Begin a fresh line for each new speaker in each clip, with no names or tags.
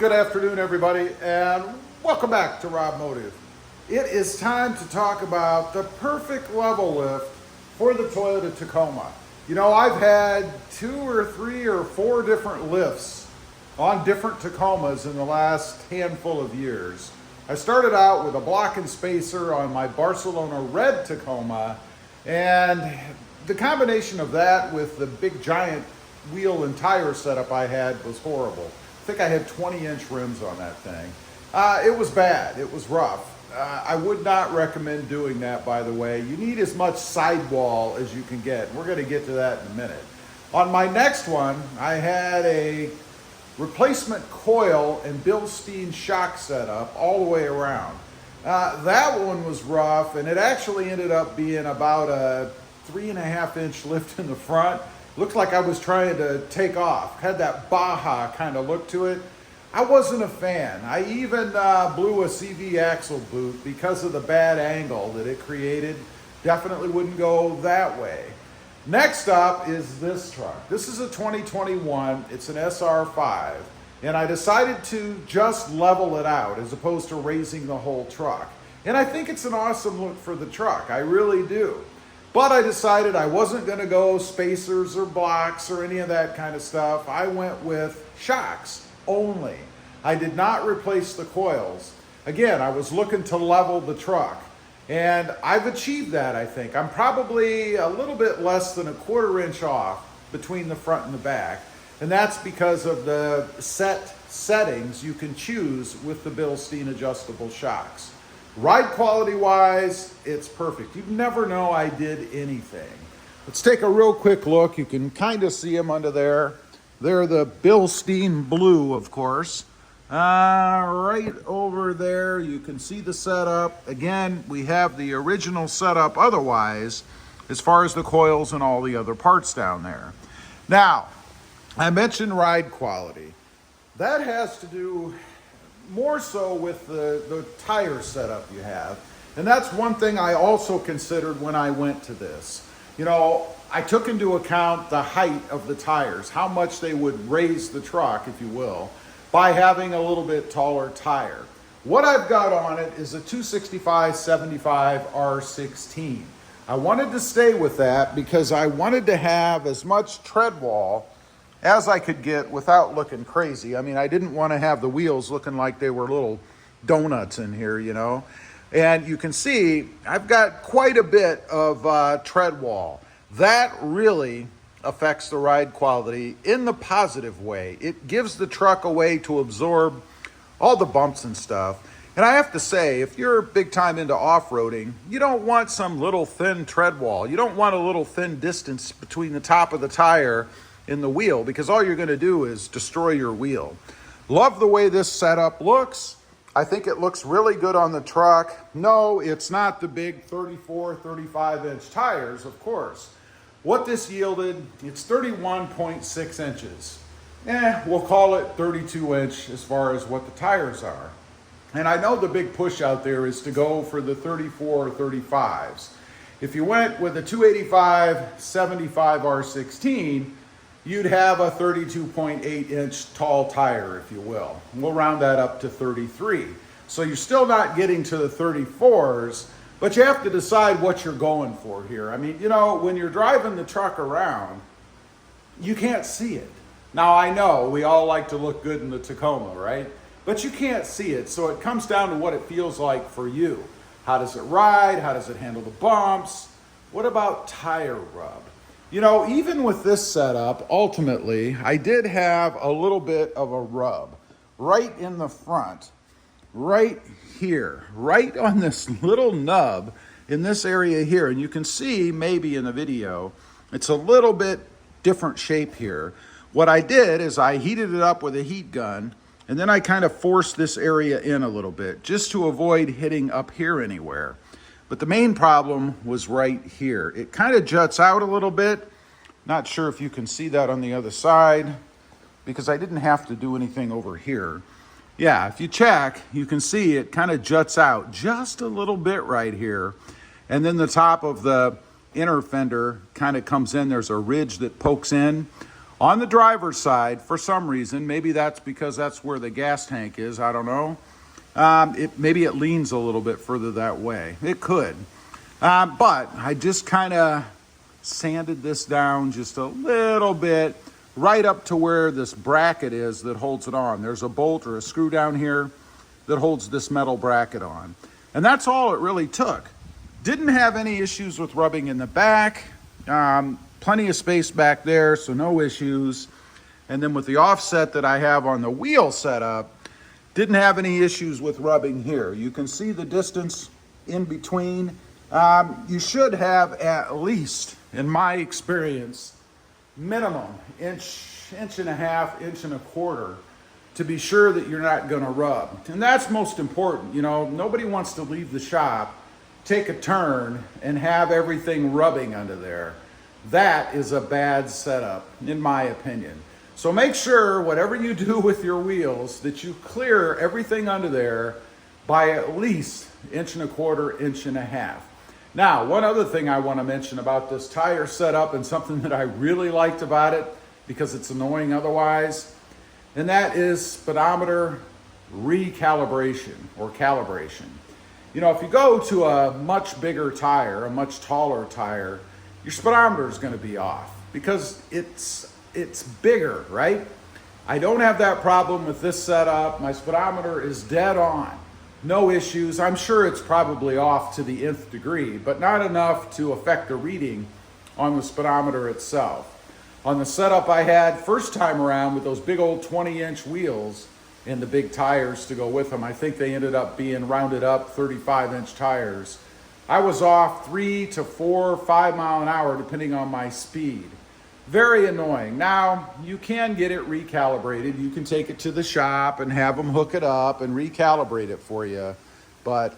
Good afternoon, everybody, and welcome back to RobMotive. It is time to talk about the perfect level lift for the Toyota Tacoma. You know, I've had 2 or 3 or 4 different lifts on different Tacomas in the last handful of years. I started out with a block and spacer on my Barcelona red Tacoma, and the combination of that with the big giant wheel and tire setup I had was horrible. I think I had 20-inch rims on that thing. It was bad. It was rough. I would not recommend doing that, by the way. You need as much sidewall as you can get. We're going to get to that in a minute. On my next one, I had a replacement coil and Bilstein shock setup all the way around. That one was rough, and it actually ended up being about a 3.5-inch lift in the front. Looked like I was trying to take off. Had that Baja kind of look to it. I wasn't a fan. I even blew a CV axle boot because of the bad angle that it created. Definitely wouldn't go that way. Next up is this truck. This is a 2021. It's an SR5. And I decided to just level it out as opposed to raising the whole truck. And I think it's an awesome look for the truck. I really do. But I decided I wasn't going to go spacers or blocks or any of that kind of stuff. I went with shocks only. I did not replace the coils. Again, I was looking to level the truck. And I've achieved that, I think. I'm probably a little bit less than a 1/4 inch off between the front and the back. And that's because of the settings you can choose with the Bilstein adjustable shocks. Ride quality wise, it's perfect. You'd never know I did anything. Let's take a real quick look. You can kind of see them under there. They're the Bilstein Blue, of course. Right over there, you can see the setup. Again, we have the original setup otherwise, as far as the coils and all the other parts down there. Now, I mentioned ride quality. That has to do more so with the tire setup you have. And that's one thing I also considered when I went to this. You know, I took into account the height of the tires, how much they would raise the truck, if you will, by having a little bit taller tire. What I've got on it is a 265/75 R16. I wanted to stay with that because I wanted to have as much tread wall as I could get without looking crazy. I mean, I didn't want to have the wheels looking like they were little donuts in here, you know. And you can see I've got quite a bit of tread wall. That really affects the ride quality in the positive way. It gives the truck a way to absorb all the bumps and stuff. And I have to say, if you're big time into off-roading, you don't want some little thin tread wall. You don't want a little thin distance between the top of the tire in the wheel, because all you're going to do is destroy your wheel. Love the way this setup looks. I think it looks really good on the truck. No, it's not the big 34, 35-inch tires, of course. What this yielded, it's 31.6 inches. We'll call it 32-inch as far as what the tires are. And I know the big push out there is to go for the 34 or 35s. If you went with a 285/75 R16, you'd have a 32.8-inch tall tire, if you will. And we'll round that up to 33. So you're still not getting to the 34s, but you have to decide what you're going for here. I mean, you know, when you're driving the truck around, you can't see it. Now, I know we all like to look good in the Tacoma, right? But you can't see it, so it comes down to what it feels like for you. How does it ride? How does it handle the bumps? What about tire rub? You know, even with this setup, ultimately, I did have a little bit of a rub right in the front, right here, right on this little nub in this area here. And you can see maybe in the video, it's a little bit different shape here. What I did is I heated it up with a heat gun, and then I kind of forced this area in a little bit just to avoid hitting up here anywhere. But the main problem was right here. It kind of juts out a little bit. Not sure if you can see that on the other side, because I didn't have to do anything over here. Yeah, if you check, you can see it kind of juts out just a little bit right here. And then the top of the inner fender kind of comes in. There's a ridge that pokes in. On the driver's side, for some reason, maybe that's because that's where the gas tank is, I don't know. Maybe it leans a little bit further that way. It could. But I just kind of sanded this down just a little bit, right up to where this bracket is that holds it on. There's a bolt or a screw down here that holds this metal bracket on. And that's all it really took. Didn't have any issues with rubbing in the back. Plenty of space back there, so no issues. And then with the offset that I have on the wheel setup, didn't have any issues with rubbing here. You can see the distance in between. You should have at least, in my experience, minimum inch and a half, inch and a quarter to be sure that you're not gonna rub. And that's most important. You know, nobody wants to leave the shop, take a turn, and have everything rubbing under there. That is a bad setup, in my opinion. So make sure, whatever you do with your wheels, that you clear everything under there by at least inch and a quarter, inch and a half. Now, one other thing I want to mention about this tire setup, and something that I really liked about it, because it's annoying otherwise, and that is speedometer recalibration or calibration. You know, if you go to a much bigger tire, a much taller tire, your speedometer is going to be off because it's bigger, right? I don't have that problem with this setup. My speedometer is dead on. No issues. I'm sure it's probably off to the nth degree, but not enough to affect the reading on the speedometer itself. On the setup I had first time around with those big old 20-inch wheels and the big tires to go with them, I think they ended up being rounded up 35-inch tires. I was off 3 to 4, 5 mile an hour depending on my speed. Very annoying. Now, you can get it recalibrated. You can take it to the shop and have them hook it up and recalibrate it for you, but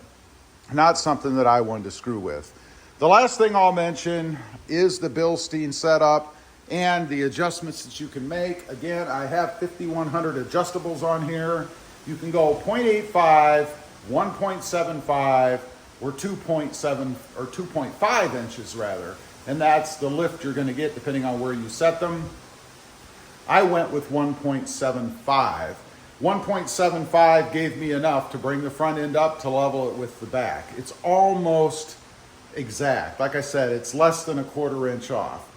not something that I wanted to screw with. The last thing I'll mention is the Bilstein setup and the adjustments that you can make. Again, I have 5100 adjustables on here. You can go 0.85, 1.75, or 2.7 or 2.5 inches rather. And that's the lift you're gonna get depending on where you set them. I went with 1.75. 1.75 gave me enough to bring the front end up to level it with the back. It's almost exact. Like I said, it's less than a quarter inch off.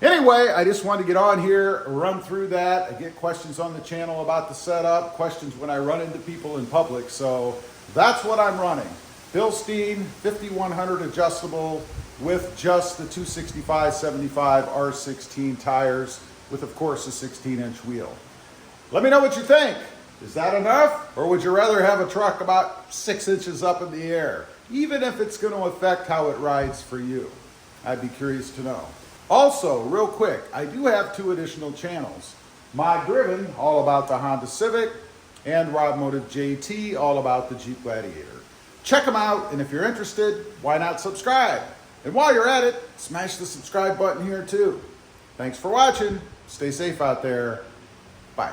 Anyway, I just wanted to get on here, run through that. I get questions on the channel about the setup, questions when I run into people in public. So that's what I'm running. Bilstein 5100 adjustable with just the 265/75 R16 tires with, of course, a 16-inch wheel. Let me know what you think. Is that enough? Or would you rather have a truck about 6 inches up in the air, even if it's going to affect how it rides for you? I'd be curious to know. Also, real quick, I do have 2 additional channels. Mod Driven, all about the Honda Civic, and RobMotive JT, all about the Jeep Gladiator. Check them out, and if you're interested, why not subscribe? And while you're at it, smash the subscribe button here too. Thanks for watching. Stay safe out there. Bye.